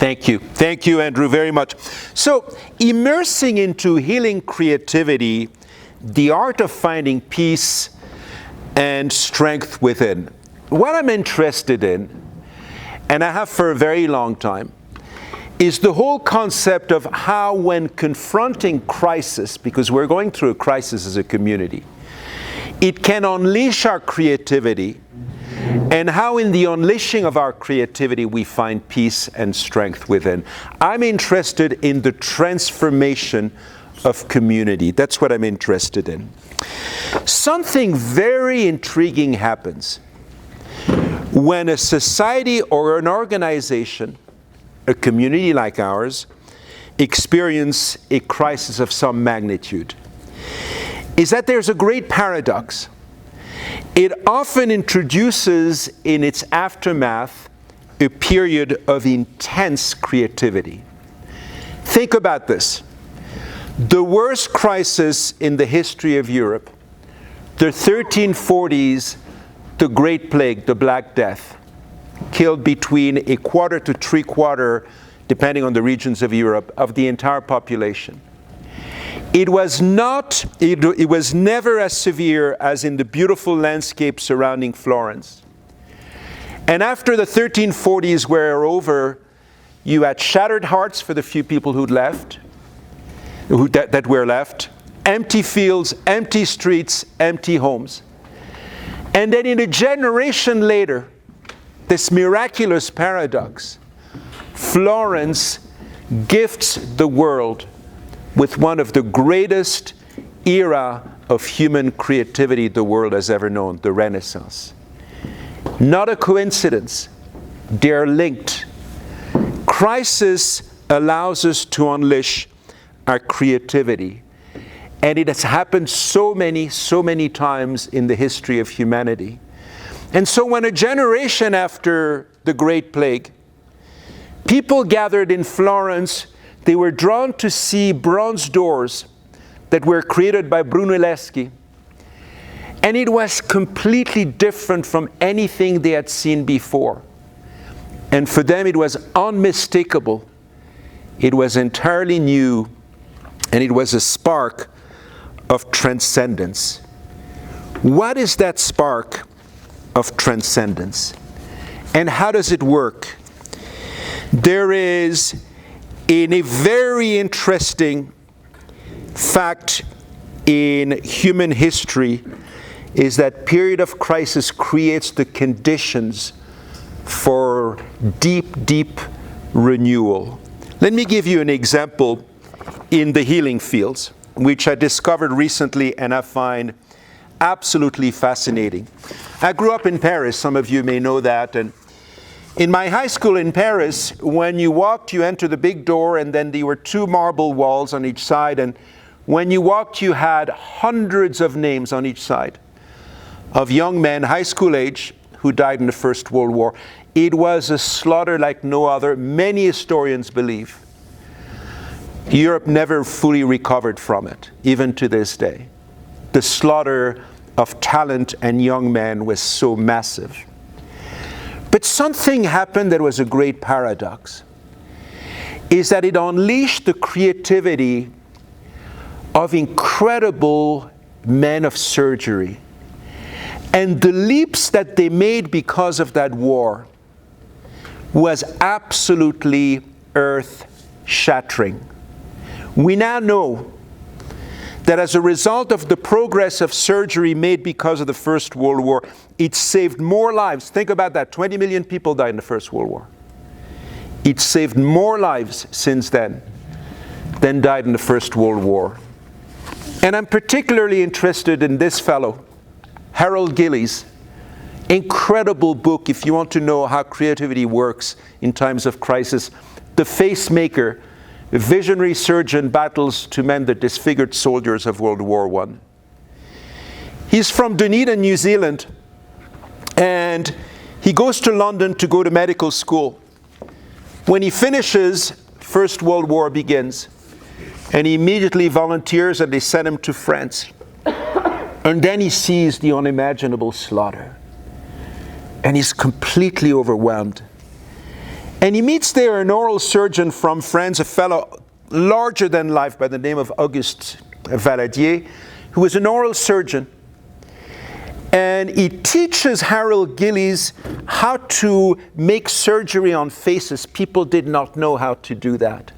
Thank you. Thank you, Andrew, very much. So, immersing into healing creativity, the art of finding peace and strength within. What I'm interested in, and I have for a very long time, is the whole concept of how, when confronting crisis, because we're going through a crisis as a community, it can unleash our creativity, and how in the unleashing of our creativity we find peace and strength within. I'm interested in the transformation of community. That's what I'm interested in. Something very intriguing happens when a society or an organization, a community like ours, experience a crisis of some magnitude. Is that there's a great paradox. It often introduces in its aftermath a period of intense creativity. Think about this. The worst crisis in the history of Europe, the 1340s, the Great Plague, the Black Death, killed between 1/4 to 3/4, depending on the regions of Europe, of the entire population. It was never as severe as in the beautiful landscape surrounding Florence. And after the 1340s were over, you had shattered hearts for the few people who'd left, that were left, empty fields, empty streets, empty homes. And then in a generation later, this miraculous paradox, Florence gifts the world with one of the greatest era of human creativity the world has ever known, the Renaissance. Not a coincidence. They're linked. Crisis allows us to unleash our creativity. And it has happened so many times in the history of humanity. And so when a generation after the Great Plague, people gathered in Florence, they were drawn to see bronze doors that were created by Brunelleschi. And it was completely different from anything they had seen before. And for them it was unmistakable. It was entirely new, and it was a spark of transcendence. What is that spark of transcendence? And how does it work? There is in a very interesting fact in human history is that period of crisis creates the conditions for deep renewal. Let me give you an example in the healing fields, which I discovered recently and I find absolutely fascinating. I grew up in Paris, some of you may know that, and in my high school in Paris, when you walked, you entered the big door, and then there were 2 marble walls on each side, and when you walked, you had hundreds of names on each side of young men, high school age, who died in the First World War. It was a slaughter like no other. Many historians believe Europe never fully recovered from it, even to this day. The slaughter of talent and young men was so massive. But something happened that was a great paradox, is that it unleashed the creativity of incredible men of surgery. And the leaps that they made because of that war was absolutely earth-shattering. We now know that as a result of the progress of surgery made because of the First World War, it saved more lives. Think about that. 20 million people died in the First World War. It saved more lives since then than died in the First World War. And I'm particularly interested in this fellow, Harold Gillies. Incredible book if you want to know how creativity works in times of crisis. The Facemaker, a visionary surgeon battles to mend the disfigured soldiers of World War I. He's from Dunedin, New Zealand, and he goes to London to go to medical school. When he finishes, First World War begins, and he immediately volunteers and they send him to France. And then he sees the unimaginable slaughter, and he's completely overwhelmed. And he meets there an oral surgeon from France, a fellow larger than life by the name of Auguste Valadier, who was an oral surgeon. And he teaches Harold Gillies how to make surgery on faces. People did not know how to do that.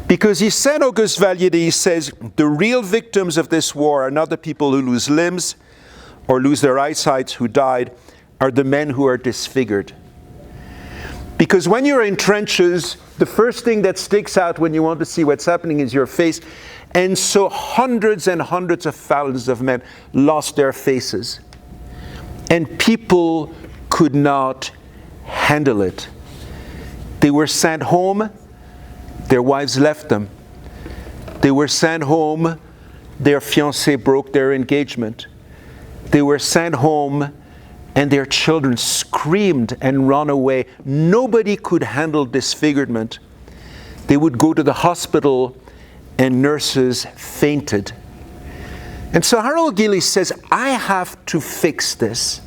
Because he said, Auguste Valadier, he says, the real victims of this war are not the people who lose limbs or lose their eyesight, who died, are the men who are disfigured. Because when you're in trenches, the first thing that sticks out when you want to see what's happening is your face. And so hundreds and hundreds of thousands of men lost their faces. And people could not handle it. They were sent home. Their wives left them. They were sent home. Their fiancé broke their engagement. They were sent home, and their children screamed and ran away. Nobody could handle disfigurement. They would go to the hospital, and nurses fainted. And so Harold Gillies says, I have to fix this.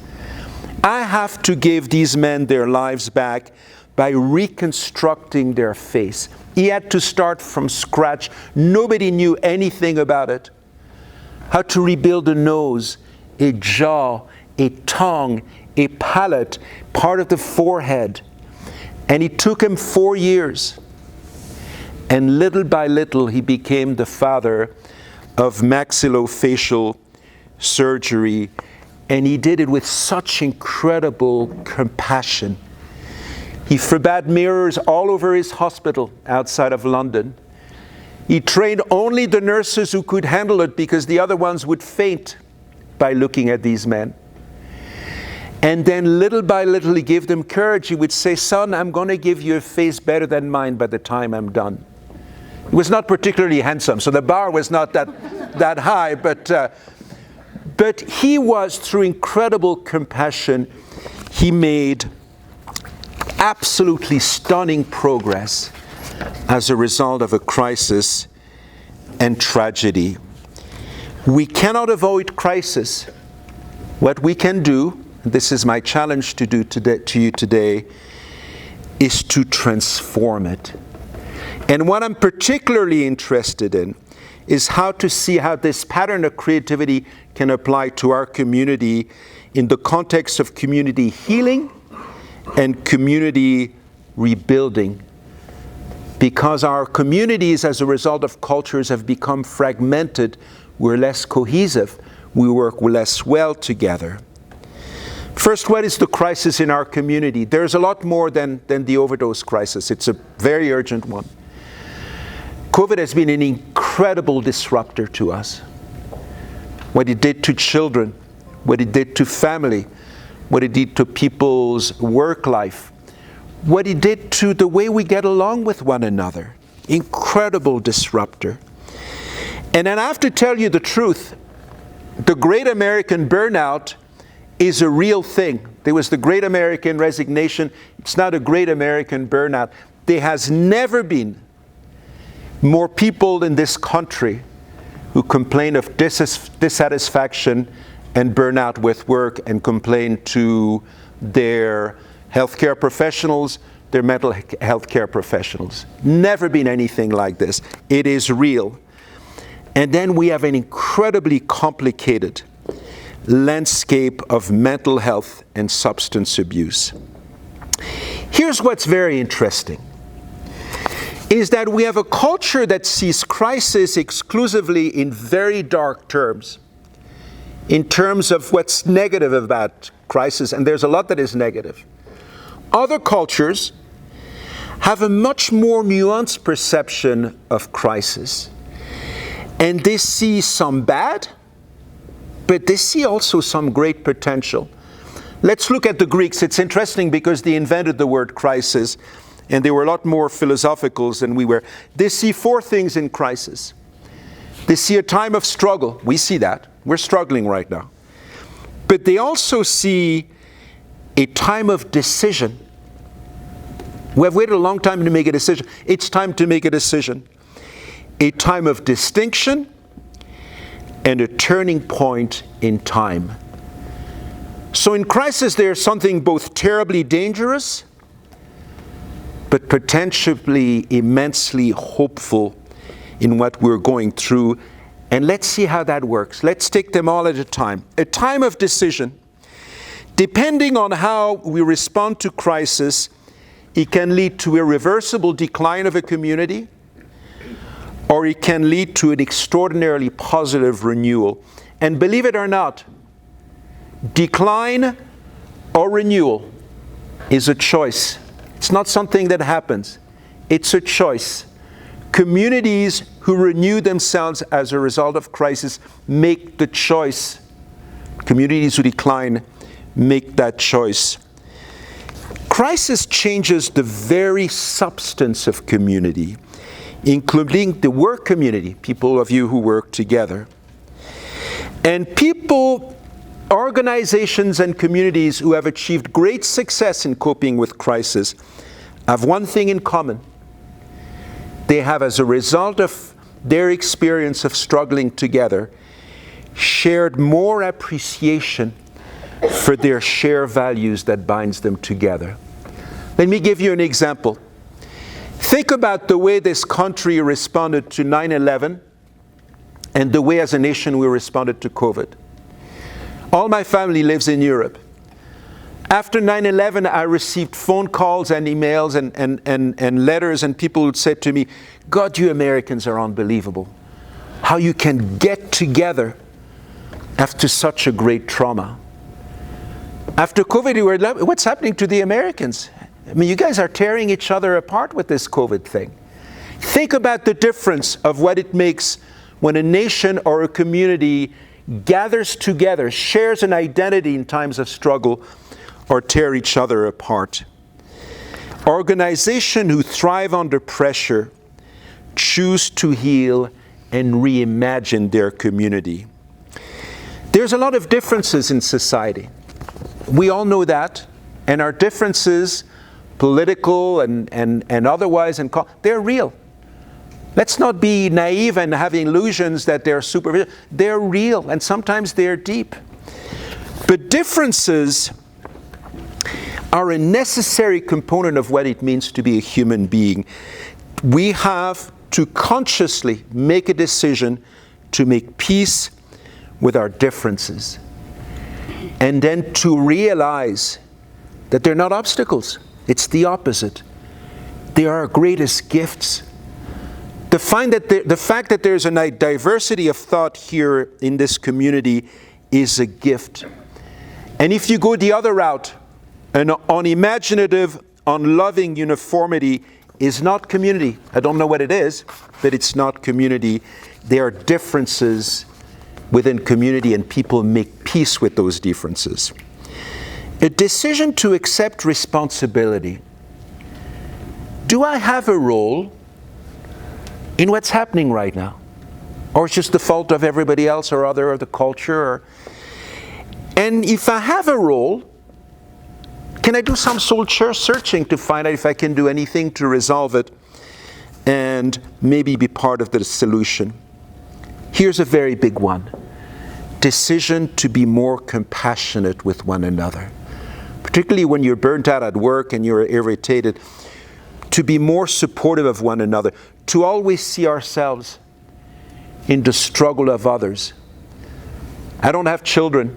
I have to give these men their lives back by reconstructing their face. He had to start from scratch. Nobody knew anything about it. How to rebuild a nose, a jaw, a tongue, a palate, part of the forehead. And it took him 4 years. And little by little, he became the father of maxillofacial surgery. And he did it with such incredible compassion. He forbade mirrors all over his hospital outside of London. He trained only the nurses who could handle it, because the other ones would faint by looking at these men. And then little by little, he gave them courage. He would say, son, I'm going to give you a face better than mine by the time I'm done. He was not particularly handsome, so the bar was not that high, but he was, through incredible compassion, he made absolutely stunning progress as a result of a crisis and tragedy. We cannot avoid crisis. What we can do, and this is my challenge to do today, to you today, is to transform it. And what I'm particularly interested in is how to see how this pattern of creativity can apply to our community in the context of community healing and community rebuilding. Because our communities, as a result of cultures, have become fragmented. We're less cohesive. We work less well together. First, what is the crisis in our community? There's a lot more than the overdose crisis. It's a very urgent one. COVID has been an incredible disruptor to us. What it did to children, what it did to family, what it did to people's work life, what it did to the way we get along with one another. Incredible disruptor. And then I have to tell you the truth. The Great American Burnout is a real thing. There was the Great American Resignation. It's not a Great American Burnout. There has never been more people in this country who complain of dissatisfaction and burnout with work and complain to their healthcare professionals, their mental health care professionals. Never been anything like this. It is real. And then we have an incredibly complicated landscape of mental health and substance abuse. Here's what's very interesting, is that we have a culture that sees crisis exclusively in very dark terms, in terms of what's negative about crisis, and there's a lot that is negative. Other cultures have a much more nuanced perception of crisis. And they see some bad, but they see also some great potential. Let's look at the Greeks. It's interesting because they invented the word crisis, and they were a lot more philosophical than we were. They see 4 things in crisis. They see a time of struggle. We see that. We're struggling right now. But they also see a time of decision. We have waited a long time to make a decision. It's time to make a decision. A time of distinction and a turning point in time. So in crisis, there's something both terribly dangerous but potentially immensely hopeful in what we're going through. And let's see how that works. Let's take them all at a time. A time of decision. Depending on how we respond to crisis, it can lead to irreversible decline of a community, or it can lead to an extraordinarily positive renewal. And believe it or not, decline or renewal is a choice. It's not something that happens. It's a choice. Communities who renew themselves as a result of crisis make the choice. Communities who decline make that choice. Crisis changes the very substance of community, including the work community, people of you who work together. And people, organizations and communities who have achieved great success in coping with crisis have one thing in common. They have, as a result of their experience of struggling together, shared more appreciation for their shared values that binds them together. Let me give you an example. Think about the way this country responded to 9/11 and the way as a nation we responded to COVID. All my family lives in Europe. After 9/11, I received phone calls and emails and letters, and people would say to me, God, you Americans are unbelievable. How you can get together after such a great trauma. After COVID, we were like, what's happening to the Americans? I mean, you guys are tearing each other apart with this COVID thing. Think about the difference of what it makes when a nation or a community gathers together, shares an identity in times of struggle, or tear each other apart. Organizations who thrive under pressure choose to heal and reimagine their community. There's a lot of differences in society. We all know that, and our differences, political and otherwise, they're real. Let's not be naive and have illusions that they're superficial. They're real, and sometimes they're deep. But differences are a necessary component of what it means to be a human being. We have to consciously make a decision to make peace with our differences, and then to realize that they're not obstacles. It's the opposite. They are our greatest gifts. The fact that there's a diversity of thought here in this community is a gift. And if you go the other route, an unimaginative, unloving uniformity is not community. I don't know what it is, but it's not community. There are differences within community, and people make peace with those differences. A decision to accept responsibility. Do I have a role in what's happening right now? Or it's just the fault of everybody else or other of the culture? And if I have a role, can I do some soul searching to find out if I can do anything to resolve it and maybe be part of the solution? Here's a very big one. Decision to be more compassionate with one another. Particularly when you're burnt out at work and you're irritated, to be more supportive of one another, to always see ourselves in the struggle of others. I don't have children,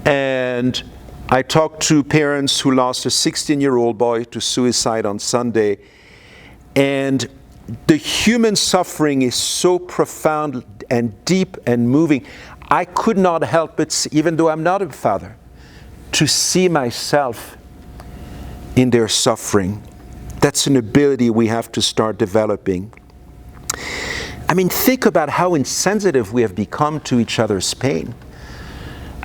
and I talked to parents who lost a 16-year-old boy to suicide on Sunday, and the human suffering is so profound and deep and moving. I could not help but, even though I'm not a father, to see myself in their suffering. That's an ability we have to start developing. I mean, think about how insensitive we have become to each other's pain.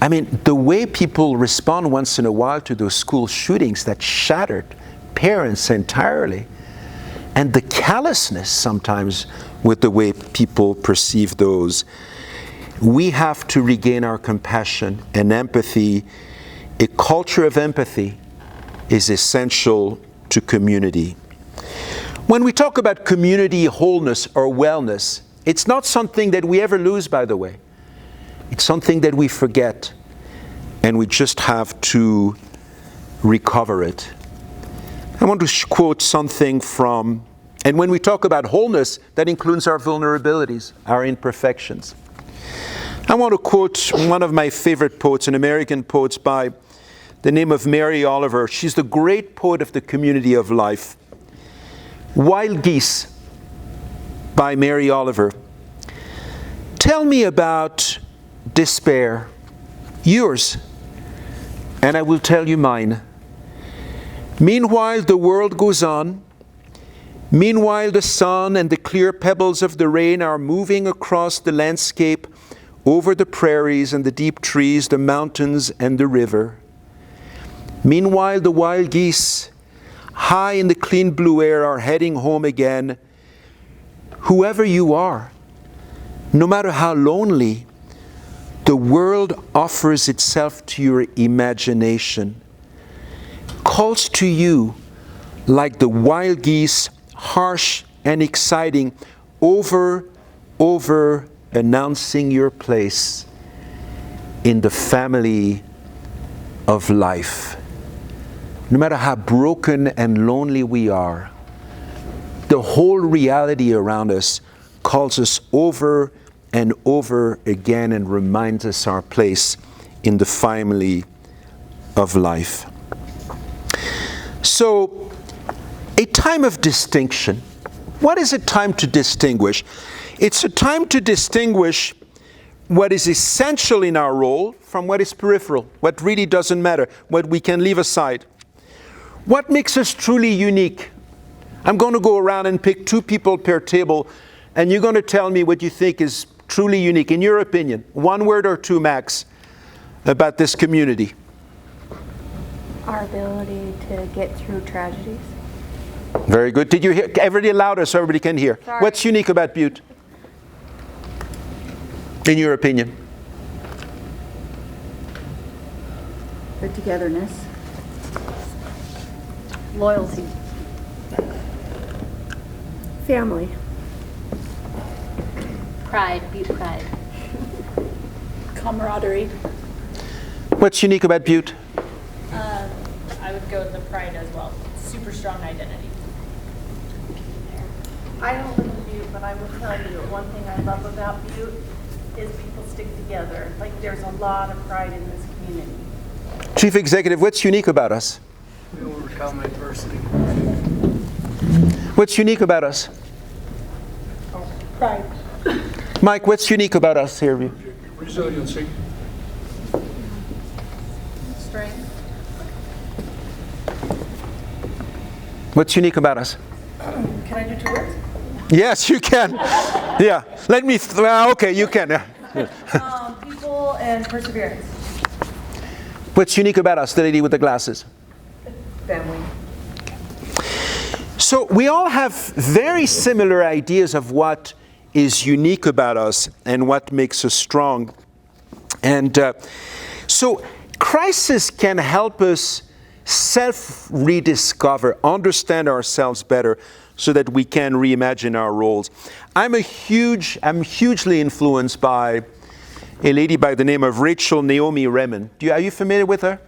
I mean, the way people respond once in a while to those school shootings that shattered parents entirely, and the callousness sometimes with the way people perceive those. We have to regain our compassion and empathy. A culture of empathy is essential to community. When we talk about community wholeness or wellness, it's not something that we ever lose, by the way. It's something that we forget, and we just have to recover it. I want to quote something from, and when we talk about wholeness, that includes our vulnerabilities, our imperfections. I want to quote one of my favorite poets, an American poet by the name of Mary Oliver. She's the great poet of the community of life. Wild Geese by Mary Oliver. Tell me about despair, yours, and I will tell you mine. Meanwhile, the world goes on. Meanwhile, the sun and the clear pebbles of the rain are moving across the landscape, over the prairies and the deep trees, the mountains and the river. Meanwhile, the wild geese, high in the clean blue air, are heading home again. Whoever you are, no matter how lonely, the world offers itself to your imagination, calls to you like the wild geese, harsh and exciting, over announcing your place in the family of life. No matter how broken and lonely we are, the whole reality around us calls us over and over again and reminds us our place in the family of life. So, a time of distinction. What is a time to distinguish? It's a time to distinguish what is essential in our role from what is peripheral, what really doesn't matter, what we can leave aside. What makes us truly unique? I'm going to go around and pick 2 people per table, and you're going to tell me what you think is truly unique, in your opinion. 1 word or 2 max about this community. Our ability to get through tragedies. Very good. Did you hear? Everybody louder so everybody can hear. Sorry. What's unique about Butte? In your opinion? The togetherness. Loyalty. Family. Pride. Butte pride. Camaraderie. What's unique about Butte? I would go with the pride as well. Super strong identity. I don't live in Butte, but I will tell you, one thing I love about Butte is people stick together. Like, there's a lot of pride in this community. Chief Executive, what's unique about us? We overcome adversity. What's unique about us? Pride. Mike, what's unique about us here? Resiliency. Strength. What's unique about us? Can I do 2 words? Yes, you can. Yeah. Let me, okay, you can. Yeah. People and perseverance. What's unique about us, the lady with the glasses? Family. So we all have very similar ideas of what is unique about us and what makes us strong. And so crisis can help us self-rediscover, understand ourselves better so that we can reimagine our roles. I'm hugely influenced by a lady by the name of Rachel Naomi Remen. Are you familiar with her?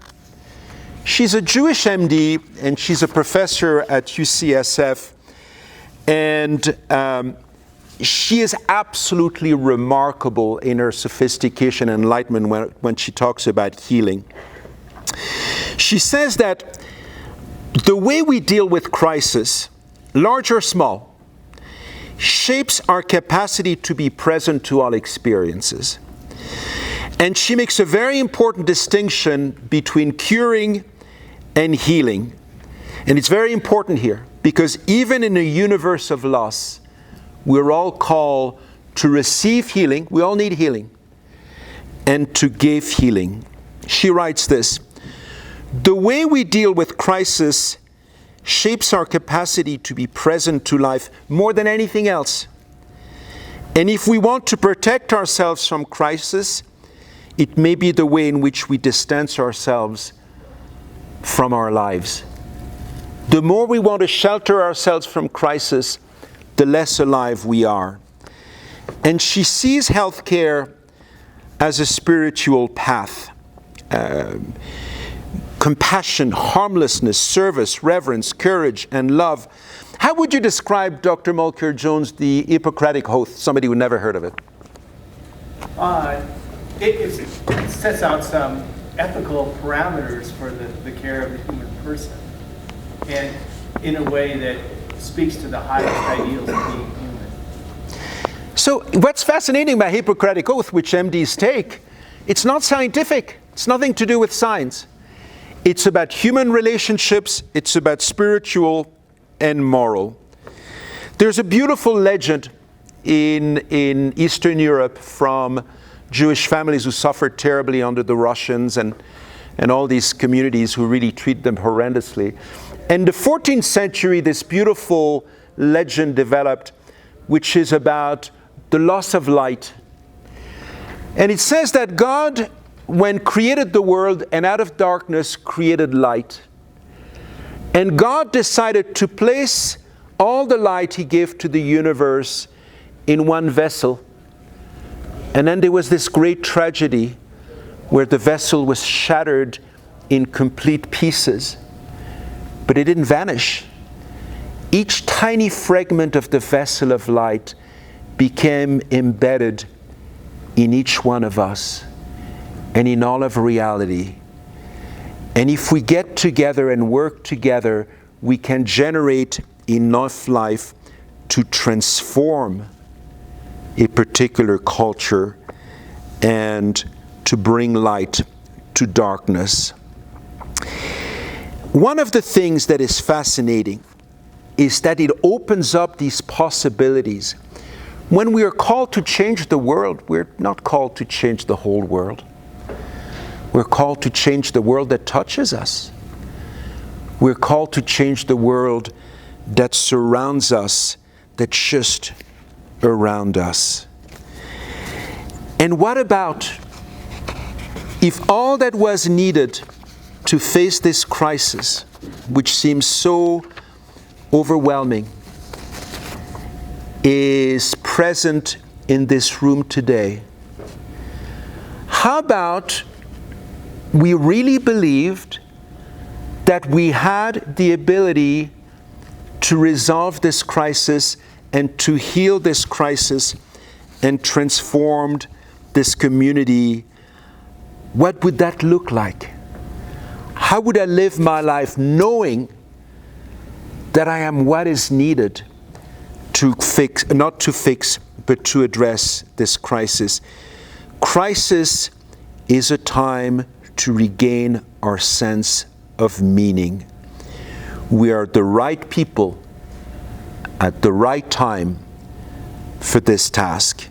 She's a Jewish MD and she's a professor at UCSF, and she is absolutely remarkable in her sophistication and enlightenment when she talks about healing. She says that the way we deal with crisis, large or small, shapes our capacity to be present to all experiences. And she makes a very important distinction between curing and healing. And it's very important here because even in a universe of loss, we're all called to receive healing. We all need healing. And to give healing. She writes this: the way we deal with crisis shapes our capacity to be present to life more than anything else. And if we want to protect ourselves from crisis, it may be the way in which we distance ourselves from our lives. The more we want to shelter ourselves from crisis, the less alive we are. And she sees healthcare as a spiritual path. compassion, harmlessness, service, reverence, courage, and love. How would you describe, Dr. Mulcair-Jones, the Hippocratic Oath? Somebody who never heard of it. It sets out some ethical parameters for the care of the human person, and in a way that speaks to the highest ideals of being human. So what's fascinating about Hippocratic Oath, which MDs take, it's not scientific. It's nothing to do with science. It's about human relationships. It's about spiritual and moral. There's a beautiful legend in Eastern Europe from Jewish families who suffered terribly under the Russians and all these communities who really treat them horrendously. In the 14th century, this beautiful legend developed, which is about the loss of light. And it says that God, when created the world and out of darkness created light, and God decided to place all the light He gave to the universe in one vessel. And then there was this great tragedy where the vessel was shattered in complete pieces. But it didn't vanish. Each tiny fragment of the vessel of light became embedded in each one of us and in all of reality. And if we get together and work together, we can generate enough life to transform a particular culture and to bring light to darkness. One of the things that is fascinating is that it opens up these possibilities. When we are called to change the world, we're not called to change the whole world. We're called to change the world that touches us. We're called to change the world that surrounds us, that's just around us. And what about if all that was needed to face this crisis, which seems so overwhelming, is present in this room today? How about we really believed that we had the ability to resolve this crisis and to heal this crisis and transformed this community? What would that look like? How would I live my life knowing that I am what is needed to fix, not to fix, but to address this crisis? Crisis is a time to regain our sense of meaning. We are the right people at the right time for this task.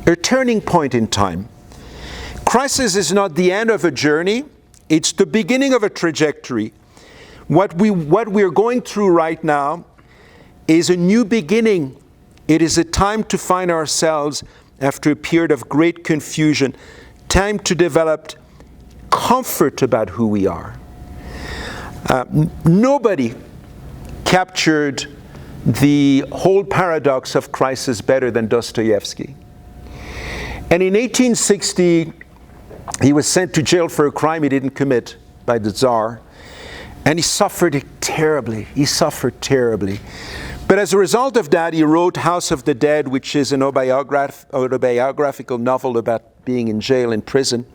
A turning point in time. Crisis is not the end of a journey, it's the beginning of a trajectory. What we're going through right now is a new beginning. It is a time to find ourselves after a period of great confusion, time to develop comfort about who we are. Nobody captured the whole paradox of crisis better than Dostoevsky. And in 1860, he was sent to jail for a crime he didn't commit by the Tsar. And he suffered terribly. He suffered terribly. But as a result of that, he wrote House of the Dead, which is an autobiographical novel about being in jail, in prison.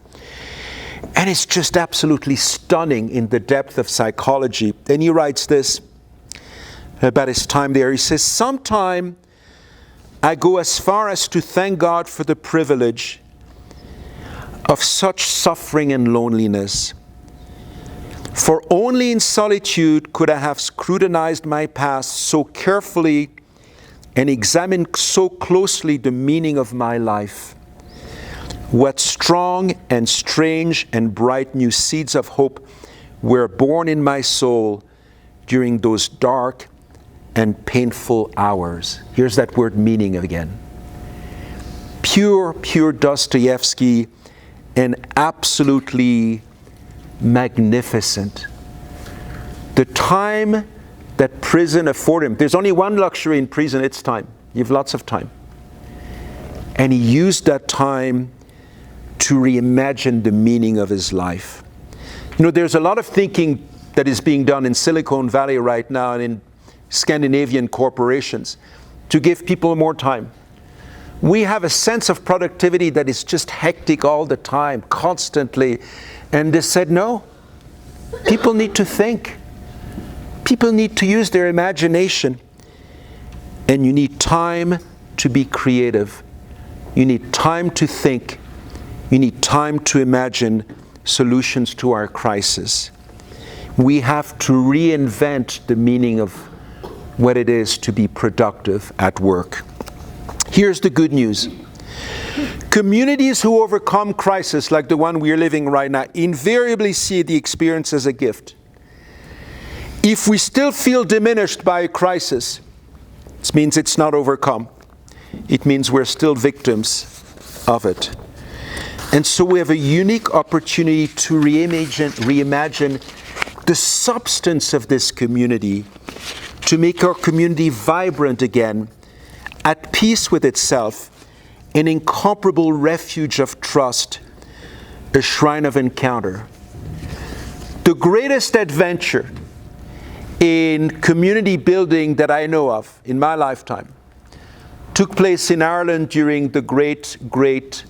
And it's just absolutely stunning in the depth of psychology. And he writes this about his time there. He says, "Sometime I go as far as to thank God for the privilege of such suffering and loneliness. For only in solitude could I have scrutinized my past so carefully and examined so closely the meaning of my life. What strong and strange and bright new seeds of hope were born in my soul during those dark and painful hours." Here's that word meaning again. Pure Dostoevsky, and absolutely magnificent. The time that prison afforded him. There's only one luxury in prison, it's time. You have lots of time. And he used that time to reimagine the meaning of his life. You know, there's a lot of thinking that is being done in Silicon Valley right now and in Scandinavian corporations to give people more time. We have a sense of productivity that is just hectic all the time, constantly. And they said, no, people need to think. People need to use their imagination. And you need time to be creative. You need time to think. You need time to imagine solutions to our crisis. We have to reinvent the meaning of what it is to be productive at work. Here's the good news. Communities who overcome crisis like the one we are living right now invariably see the experience as a gift. If we still feel diminished by a crisis, it means it's not overcome. It means we're still victims of it. And so we have a unique opportunity to reimagine the substance of this community, to make our community vibrant again, at peace with itself, an incomparable refuge of trust, a shrine of encounter. The greatest adventure in community building that I know of in my lifetime took place in Ireland during the great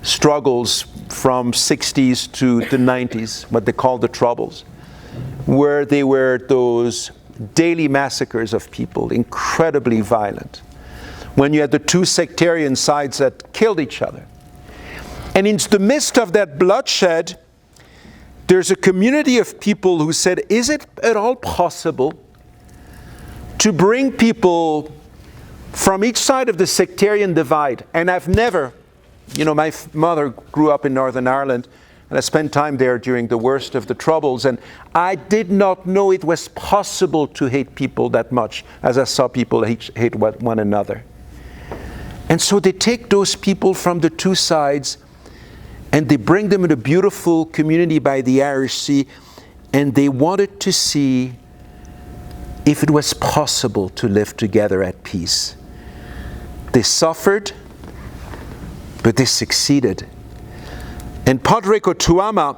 struggles from 60s to the 90s, what they call the Troubles, where they were those daily massacres of people, incredibly violent, when you had the two sectarian sides that killed each other. And in the midst of that bloodshed, there's a community of people who said, is it at all possible to bring people from each side of the sectarian divide? And I've never, my mother grew up in Northern Ireland, and I spent time there during the worst of the Troubles, and I did not know it was possible to hate people that much as I saw people hate one another. And so they take those people from the two sides and they bring them in a beautiful community by the Irish Sea, and they wanted to see if it was possible to live together at peace. They suffered, but they succeeded. And Patrick Beretta,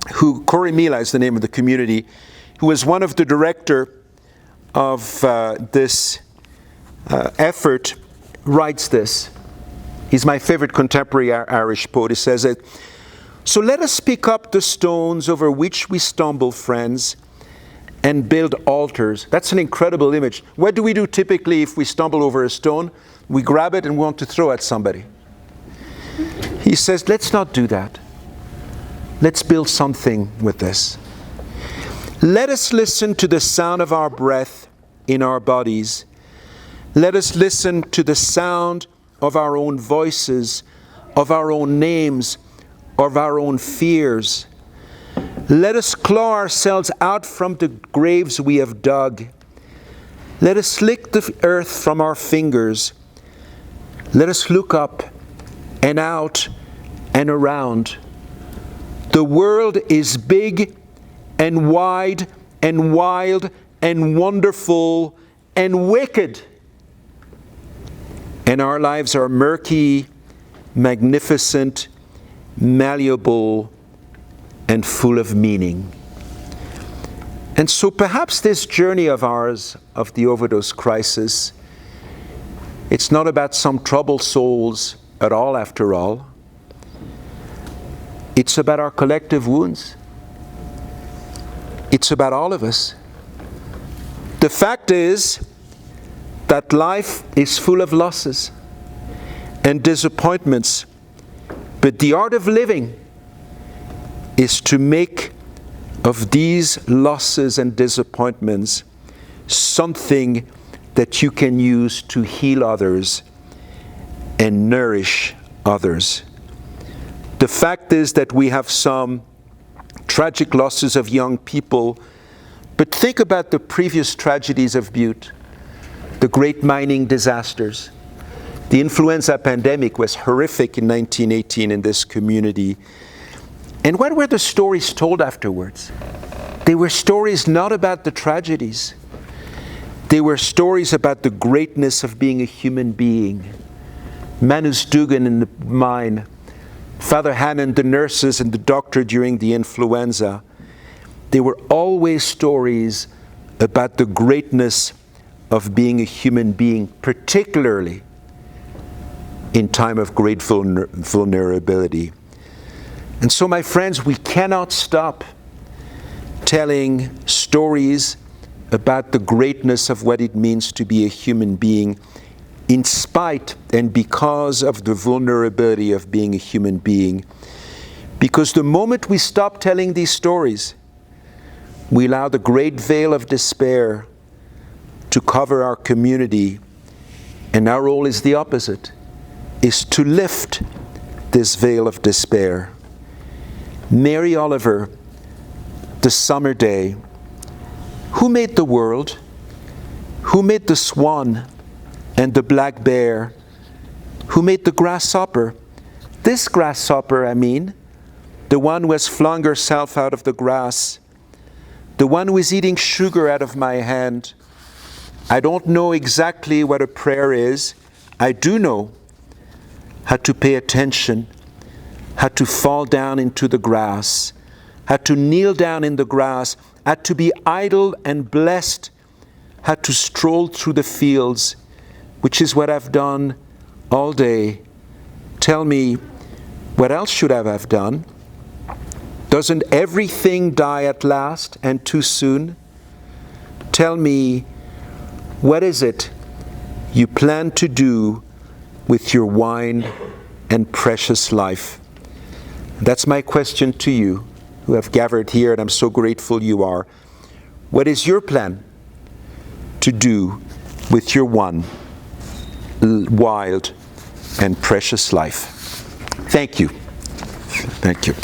Corrimila is the name of the community, who was one of the director of this effort, writes this. He's my favorite contemporary Irish poet. He says it, so let us pick up the stones over which we stumble, friends, and build altars. That's an incredible image. What do we do typically if we stumble over a stone? We grab it and want to throw at somebody. He says, let's not do that. Let's build something with this. Let us listen to the sound of our breath in our bodies. Let us listen to the sound of our own voices, of our own names, of our own fears. Let us claw ourselves out from the graves we have dug. Let us lick the earth from our fingers. Let us look up and out and around. The world is big and wide and wild and wonderful and wicked. And our lives are murky, magnificent, malleable, and full of meaning. And so perhaps this journey of ours, of the overdose crisis, it's not about some troubled souls at all, after all. It's about our collective wounds. It's about all of us. The fact is that life is full of losses and disappointments, but the art of living is to make of these losses and disappointments something that you can use to heal others and nourish others. The fact is that we have some tragic losses of young people, but think about the previous tragedies of Butte, the great mining disasters. The influenza pandemic was horrific in 1918 in this community. And what were the stories told afterwards? They were stories not about the tragedies. They were stories about the greatness of being a human being. Manus Dugan in the mine Father Hannon, the nurses and the doctor during the influenza, they were always stories about the greatness of being a human being, particularly in time of great vulnerability. And so, my friends, we cannot stop telling stories about the greatness of what it means to be a human being, in spite and because of the vulnerability of being a human being. Because the moment we stop telling these stories, we allow the great veil of despair to cover our community, and our role is the opposite, is to lift this veil of despair. Mary Oliver, the summer day. Who made the world? Who made the swan and the black bear? Who made the grasshopper? This grasshopper, I mean, the one who has flung herself out of the grass, the one who is eating sugar out of my hand. I don't know exactly what a prayer is. I do know how to pay attention, how to fall down into the grass, how to kneel down in the grass, how to be idle and blessed, how to stroll through the fields, which is what I've done all day. Tell me, what else should I have done? Doesn't everything die at last and too soon? Tell me, what is it you plan to do with your wine and precious life? That's my question to you who have gathered here, and I'm so grateful you are. What is your plan to do with your one wild and precious life? Thank you. Thank you.